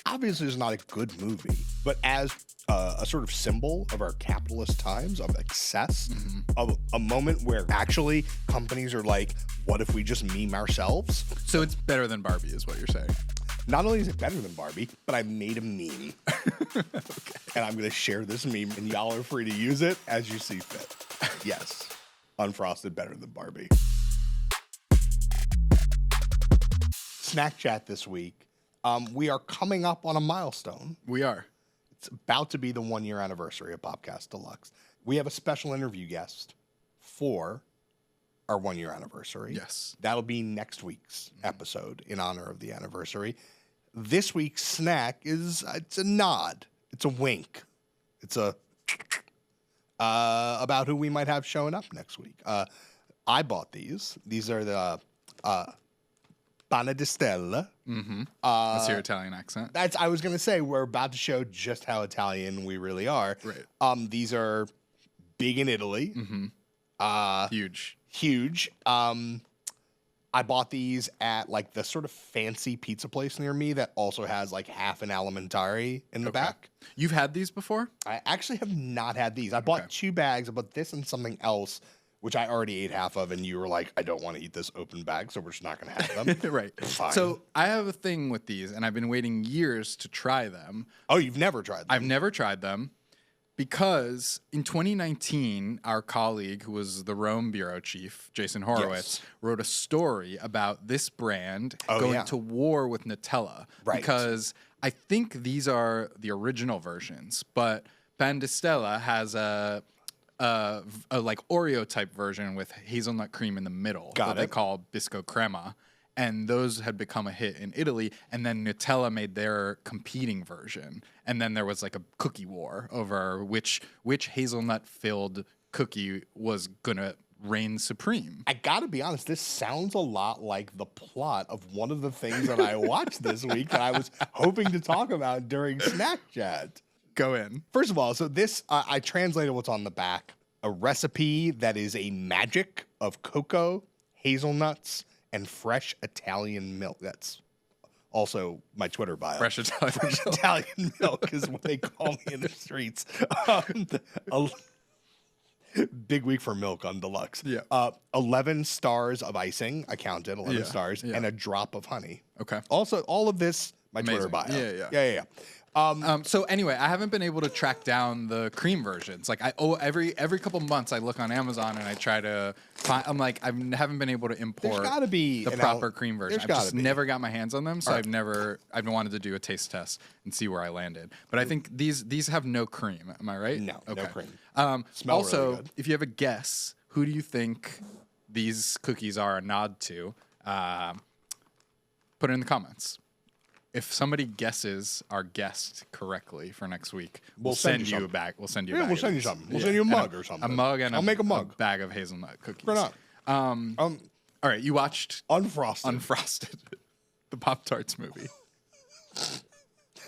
obviously is not a good movie, but as a sort of symbol of our capitalist times, of excess, of a moment where actually companies are like, what if we just meme ourselves? So it's better than Barbie is what you're saying. Not only is it better than Barbie, but I made a meme. Okay. And I'm going to share this meme, and y'all are free to use it as you see fit. Yes. Unfrosted better than Barbie. Snack chat this week. We are coming up on a milestone. We are. It's about to be the 1-year anniversary of Popcast Deluxe. We have a special interview guest for our 1-year anniversary. Yes. That'll be next week's episode in honor of the anniversary. This week's snack it's a nod. It's a wink. It's a about who we might have showing up next week. I bought these. These are the Pan Di Stelle. That's your Italian accent. I was going to say, we're about to show just how Italian we really are. Right. These are big in Italy. Huge. I bought these at like the sort of fancy pizza place near me that also has like half an alimentari in the back. You've had these before? I actually have not had these. I bought 2 bags. I bought this and something else, which I already ate half of, and you were like, I don't want to eat this open bag, so we're just not going to have them. Right. Fine. So I have a thing with these, and I've been waiting years to try them. Oh, you've never tried them? I've never tried them because in 2019, our colleague, who was the Rome bureau chief, Jason Horowitz, wrote a story about this brand going to war with Nutella. Right. Because I think these are the original versions, but Pan Di Stelle has a like Oreo type version with hazelnut cream in the middle that they call Bisco Crema. And those had become a hit in Italy. And then Nutella made their competing version. And then there was like a cookie war over which hazelnut-filled cookie was going to reign supreme. I got to be honest, this sounds a lot like the plot of one of the things that I watched this week that I was hoping to talk about during Snack Chat. Go in. First of all, so this, I translated what's on the back. A recipe that is a magic of cocoa, hazelnuts, and fresh Italian milk. That's also my Twitter bio. Fresh Italian milk is what they call me in the streets. Big week for milk on Deluxe. Yeah. 11 stars of icing. I counted 11 stars. And a drop of honey. Okay. Also, all of this, my Amazing. Twitter bio. Yeah. So anyway, I haven't been able to track down the cream versions. Like every couple months, I look on Amazon and I try to find. I'm like, I haven't been able to import. There's got to be the proper cream version. I've just never got my hands on them, so Right. I've wanted to do a taste test and see where I landed. But I think these have no cream. Am I right? No, no cream. Smell also, really good. if you have a guess, who do you think these cookies are a nod to? Put it in the comments. If somebody guesses our guest correctly for next week, we'll send you a bag. We'll send you a bag. We'll send you something. We'll send you a mug or something. A mug and I'll make a mug. Bag of hazelnut cookies. Or not. All right, you watched Unfrosted. The Pop-Tarts movie.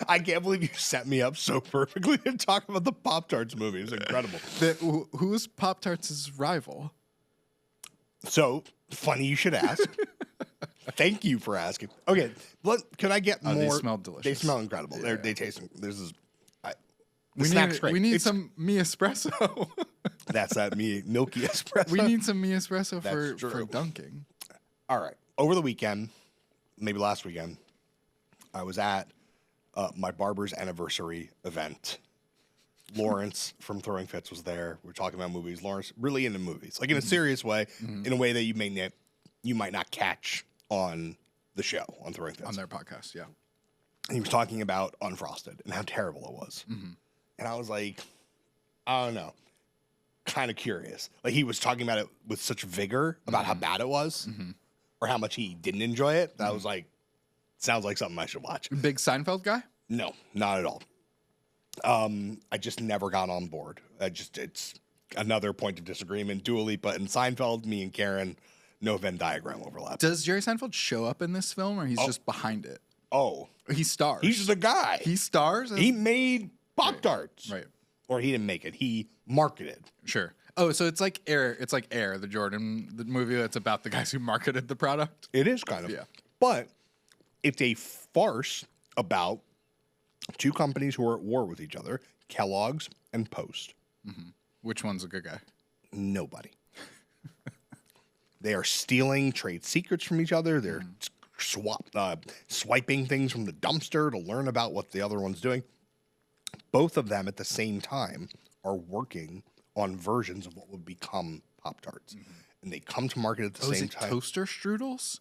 I can't believe you set me up so perfectly to talk about the Pop-Tarts movie. It's incredible. Who's Pop-Tarts' rival? So, funny you should ask. Thank you for asking. Okay, can I get more? They smell delicious. They smell incredible. Yeah. They taste. This is. We need some Mi Espresso. That's that milky espresso. We need some Mi Espresso for true. dunking. All right. Over the weekend, maybe last weekend, I was at my barber's anniversary event. Lawrence from Throwing Fits was there. We were talking about movies. Lawrence really into movies, like in a serious way, in a way that you might not catch on the show on Throwing Fits. On their podcast, yeah. And he was talking about Unfrosted and how terrible it was. And I was like, I don't know, kind of curious. Like he was talking about it with such vigor about how bad it was or how much he didn't enjoy it. That I was like, sounds like something I should watch. Big Seinfeld guy? No, not at all. I just never got on board. It's another point of disagreement. Dua Lipa and Seinfeld, me and Karen, no Venn diagram overlap. Does Jerry Seinfeld show up in this film, or he's just behind it? Oh, He stars. he's the guy. He stars? He made Pop-Tarts. Right. Or he didn't make it. He marketed. Sure. Oh, so it's like Air. It's like Air, the movie that's about the guys who marketed the product. It is kind of. Yeah. But it's a farce about two companies who are at war with each other, Kellogg's and Post. Which one's a good guy? Nobody. They are stealing trade secrets from each other. They're swiping things from the dumpster to learn about what the other one's doing. Both of them at the same time are working on versions of what would become Pop-Tarts. And they come to market at the same time. Toaster strudels?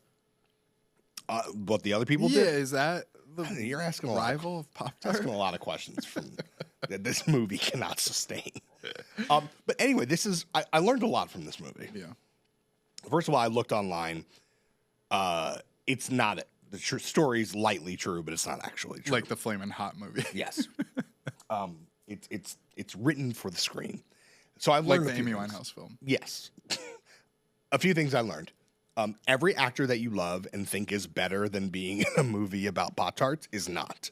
What the other people Yeah, did? is that the You're asking rival of Pop-Tarts? asking a lot of questions from that this movie cannot sustain. But anyway, I learned a lot from this movie. Yeah. First of all, I looked online. It's not the story's lightly true, but it's not actually true. Like the Flamin' Hot movie. Yes. It's written for the screen. So I Like learned the Amy Winehouse film. Yes. A few things I learned. Every actor that you love and think is better than being in a movie about Pop-Tarts is not.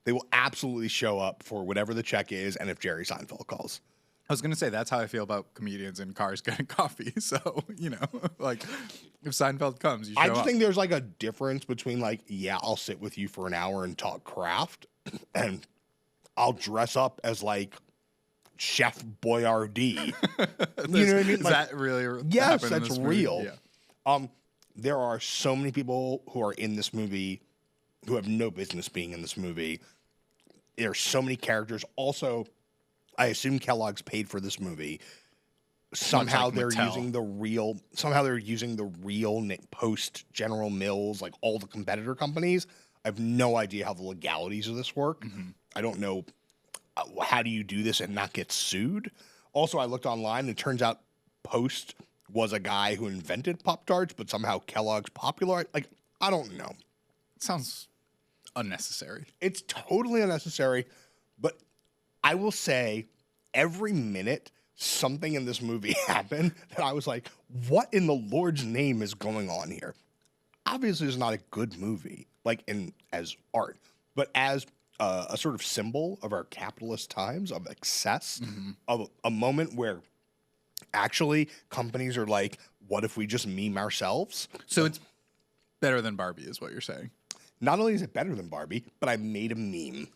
They will absolutely show up for whatever the check is and if Jerry Seinfeld calls. I was going to say, that's how I feel about comedians in cars getting coffee. So, like, if Seinfeld comes, you show I just up. think there's like a difference between like, yeah, I'll sit with you for an hour and talk craft and I'll dress up as like Chef Boyardee. You know what I mean? Is that really Yes, happened in that's this movie? real. Yeah. There are so many people who are in this movie who have no business being in this movie. There are so many characters. Also, I assume Kellogg's paid for this movie. Somehow like they're Mattel. using the real. Somehow they're using the real Post, General Mills, like all the competitor companies. I have no idea how the legalities of this work. I don't know how do you do this and not get sued. Also, I looked online and it turns out Post was a guy who invented Pop-Tarts, but somehow Kellogg's popularized. Like, I don't know. It sounds unnecessary. It's totally unnecessary, but I will say every minute something in this movie happened that I was like, what in the Lord's name is going on here? Obviously, it's not a good movie, like as art, but as a sort of symbol of our capitalist times, of excess, of a moment where actually companies are like, what if we just meme ourselves? So it's better than Barbie, is what you're saying. Not only is it better than Barbie, but I made a meme.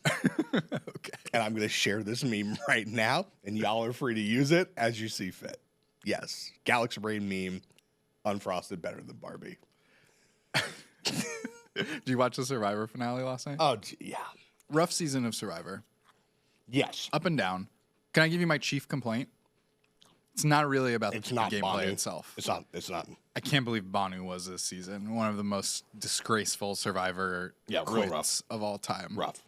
Okay. And I'm going to share this meme right now, and y'all are free to use it as you see fit. Yes, Galaxy Brain meme, Unfrosted better than Barbie. Did you watch the Survivor finale last night? Oh, yeah. Rough season of Survivor. Yes. Up and down. Can I give you my chief complaint? It's not really about the gameplay Banu. itself. It's not. I can't believe Banu was this season. One of the most disgraceful Survivor Real quits rough. of all time. Rough.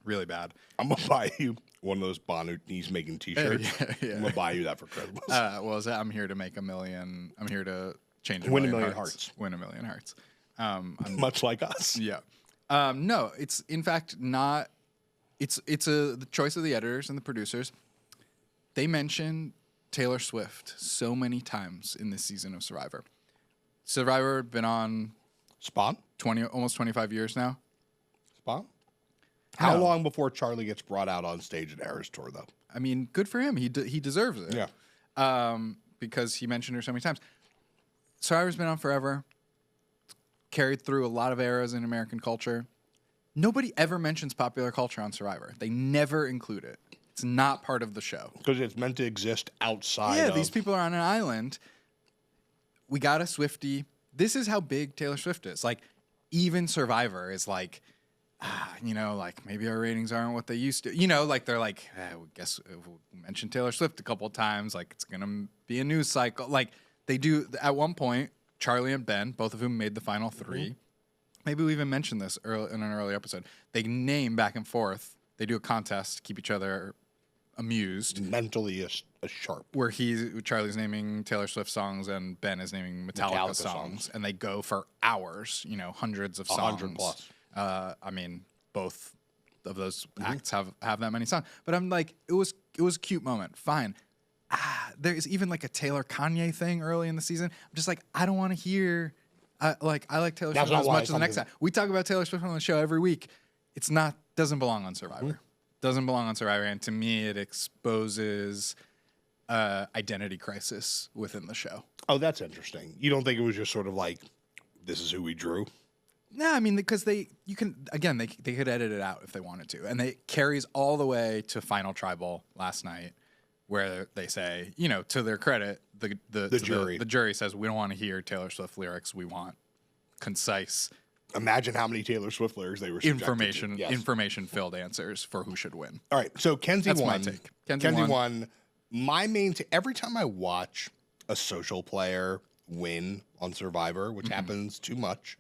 Really bad. I'm going to buy you one of those Banu knees making t-shirts. Yeah. I'm going to buy you that for Christmas. Well, is that I'm here to make $1 million. I'm here to change Win 1 million hearts. Win 1 million hearts. Much like us. Yeah. No, it's in fact not. It's the choice of the editors and the producers. They mention Taylor Swift so many times in this season of Survivor. Survivor had been on Spawn? almost 25 years now. Spawn? How No. long before Charlie gets brought out on stage at Eras Tour, though? I mean, good for him. He deserves it. Yeah. Because he mentioned her so many times. Survivor's been on forever. Carried through a lot of eras in American culture. Nobody ever mentions popular culture on Survivor. They never include it. It's not part of the show. Because it's meant to exist outside Yeah, of... these people are on an island. We got a Swiftie. This is how big Taylor Swift is. Like, even Survivor is like, like maybe our ratings aren't what they used to. Like they're like, we guess we'll mention Taylor Swift a couple of times. Like it's gonna be a news cycle. Like they do at one point. Charlie and Ben, both of whom made the final 3. Maybe we even mentioned this in an early episode. They name back and forth. They do a contest to keep each other amused. Mentally a sharp. Where Charlie's naming Taylor Swift songs and Ben is naming Metallica songs. And they go for hours, hundreds of songs. 100 plus. I mean, both of those acts have that many songs. But I'm like, it was a cute moment. Fine. There's even like a Taylor Kanye thing early in the season. I'm just like, I don't want to hear. I like Taylor Swift as much as the next time. We talk about Taylor Swift on the show every week. It's not doesn't belong on Survivor. Doesn't belong on Survivor, and to me, it exposes identity crisis within the show. Oh, that's interesting. You don't think it was just sort of like, this is who we drew? No, I mean, because they could edit it out if they wanted to, and it carries all the way to Final Tribal last night, where they say, to their credit, the jury says we don't want to hear Taylor Swift lyrics, we want concise. Imagine how many Taylor Swift lyrics they were information filled answers for who should win. All right, so Kenzie That's won. my take. Kenzie won. My main every time I watch a social player win on Survivor, which happens too much,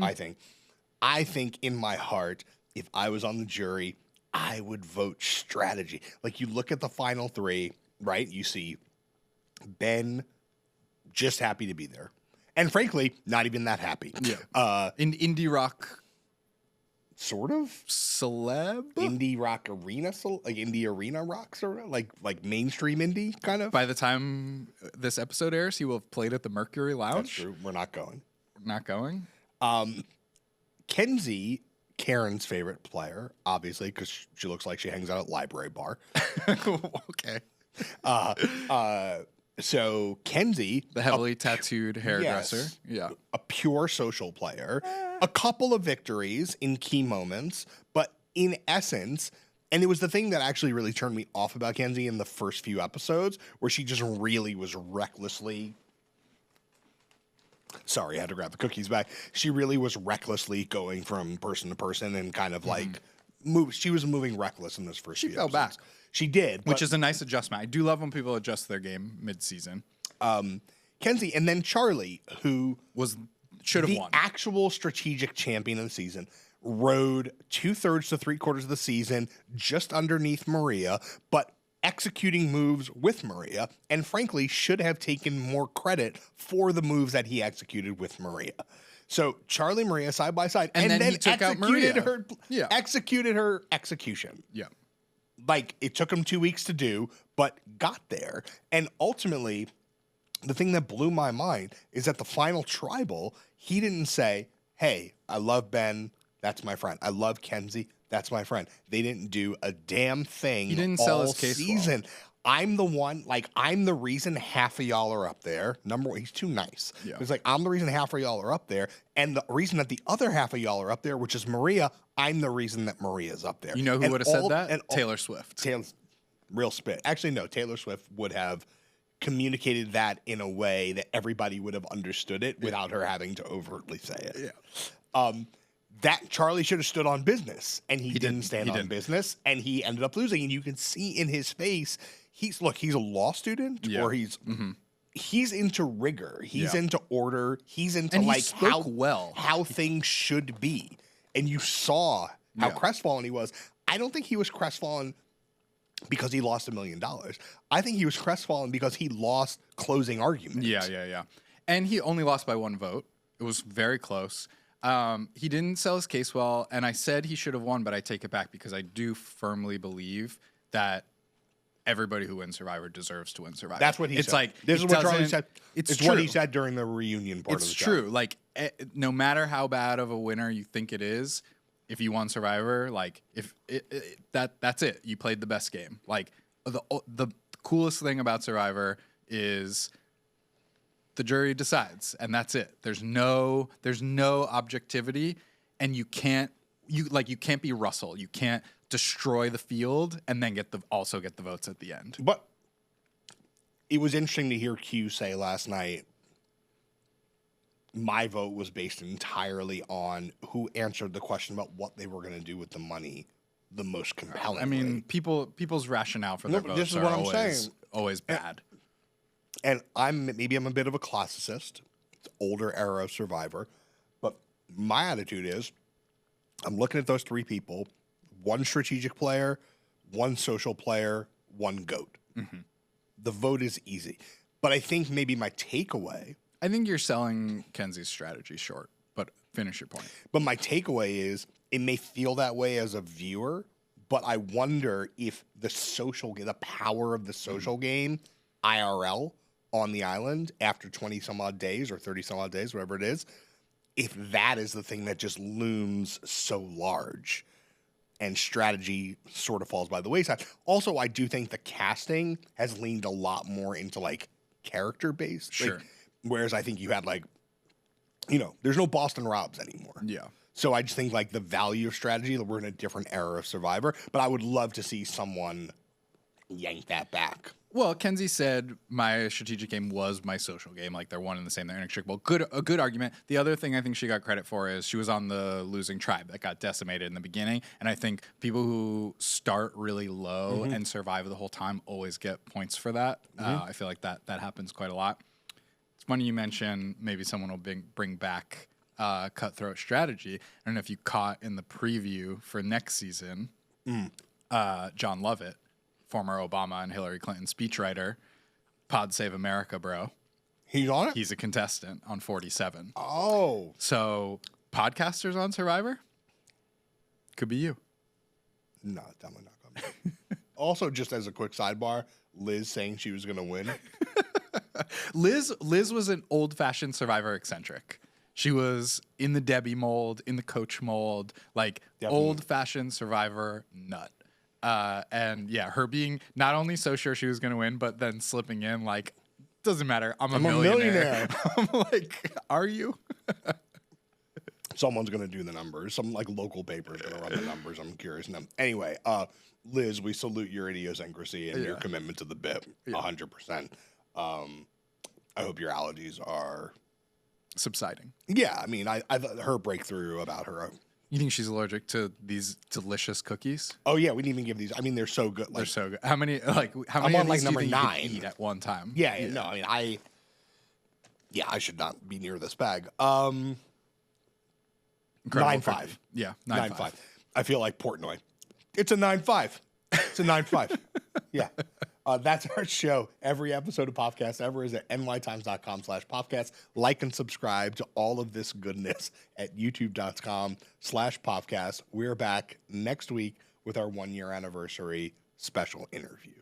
I think in my heart, if I was on the jury, I would vote strategy. Like, you look at the final three, right? You see Ben just happy to be there. And frankly, not even that happy. Yeah. In indie rock, sort of celeb, indie rock arena, like indie arena rock, sort of like mainstream indie kind of. By the time this episode airs, he will have played at the Mercury Lounge. That's true. We're not going. Not going. Kenzie, Karen's favorite player, obviously, because she looks like she hangs out at library bar. Okay. So Kenzie, the heavily tattooed hairdresser, a pure social player, a couple of victories in key moments, but in essence, and it was the thing that actually really turned me off about Kenzie in the first few episodes, where she just really was recklessly. Sorry, I had to grab the cookies back. She really was recklessly going from person to person and kind of like she was moving reckless in this first few episodes. She fell back. She did. Which is a nice adjustment. I do love when people adjust their game mid-season. Kenzie, and then Charlie, who should have won. The actual strategic champion of the season, rode 2/3 to 3/4 of the season just underneath Maria, but executing moves with Maria, and frankly should have taken more credit for the moves that he executed with Maria. So Charlie, Maria side by side, and then he took out Maria. Executed her execution. Yeah. Like, it took him 2 weeks to do, but got there. And ultimately, the thing that blew my mind is at the final tribal, he didn't say, hey, I love Ben, that's my friend. I love Kenzie, that's my friend. They didn't do a damn thing. He didn't sell his case season. well. I'm the one, I'm the reason half of y'all are up there. Number one, he's too nice. Yeah. It's like, I'm the reason half of y'all are up there. And the reason that the other half of y'all are up there, which is Maria, I'm the reason that Maria's up there. You know who would have said that? Taylor Swift. Real spit. Actually, no, Taylor Swift would have communicated that in a way that everybody would have understood it without her having to overtly say it. Yeah. That Charlie should have stood on business, and he didn't stand on business, and he ended up losing. And you can see in his face, he's a law student, or he's into rigor, he's into order, he's into how things should be. And you saw how crestfallen he was. I don't think he was crestfallen because he lost $1 million. I think he was crestfallen because he lost closing arguments. Yeah. And he only lost by 1 vote. It was very close. He didn't sell his case well, and I said he should have won, but I take it back because I do firmly believe that everybody who wins Survivor deserves to win Survivor. That's what he said. It's like, this is what Charlie said. It's true. What he said during the reunion part of the show. It's true. Like, no matter how bad of a winner you think it is, if you won Survivor, like, that's it. You played the best game. Like, the coolest thing about Survivor is the jury decides, and that's it. There's no objectivity, and you can't be Russell. You can't destroy the field and then also get the votes at the end. But it was interesting to hear Q say last night, my vote was based entirely on who answered the question about what they were going to do with the money the most compellingly. I mean, people's rationale for their votes are always bad. And maybe I'm a bit of a classicist. It's older era of Survivor. But my attitude is, I'm looking at those 3 people, 1 strategic player, 1 social player, 1 GOAT. Mm-hmm. The vote is easy. But I think maybe my takeaway... I think you're selling Kenzie's strategy short, but finish your point. But my takeaway is, it may feel that way as a viewer, but I wonder if the power of the social game, IRL, on the island after 20 some odd days or 30 some odd days, whatever it is, if that is the thing that just looms so large and strategy sort of falls by the wayside. Also, I do think the casting has leaned a lot more into like character based. Sure. Whereas I think you had like there's no Boston Robs anymore. Yeah. So I just think like the value of strategy, that we're in a different era of Survivor, but I would love to see someone yank that back. Well, Kenzie said my strategic game was my social game. Like they're one and the same. They're inextricable. A good argument. The other thing I think she got credit for is she was on the losing tribe that got decimated in the beginning. And I think people who start really low and survive the whole time always get points for that. I feel like that happens quite a lot. It's funny you mention maybe someone will bring back cutthroat strategy. I don't know if you caught in the preview for next season, John Lovett, former Obama and Hillary Clinton speechwriter, Pod Save America, bro. He's on it? He's a contestant on 47. Oh. So, podcasters on Survivor? Could be you. No, definitely not going to be. Also, just as a quick sidebar, Liz saying she was going to win. Liz was an old-fashioned Survivor eccentric. She was in the Debbie mold, in the Coach mold, like old-fashioned Survivor nut. And yeah, her being not only so sure she was going to win, but then slipping in like, doesn't matter. I'm a millionaire. I'm like, are you? Someone's going to do the numbers. Some like local paper is going to run the numbers. I'm curious. No. Anyway, Liz, we salute your idiosyncrasy and your commitment to the bit 100%. I hope your allergies are subsiding. Yeah. I mean, I her breakthrough about her. You think she's allergic to these delicious cookies? Oh yeah, we didn't even give these. I mean, they're so good. Like, they're so good. How many? I'm on like number 9. Eat at one time? Yeah. No, I mean, I should not be near this bag. 9.5. Yeah, 9.5. I feel like Portnoy. It's a 9.5. It's a 9.5. Yeah. That's our show. Every episode of Popcast ever is at nytimes.com/Popcast. Like and subscribe to all of this goodness at youtube.com/Popcast. We're back next week with our 1-year anniversary special interview.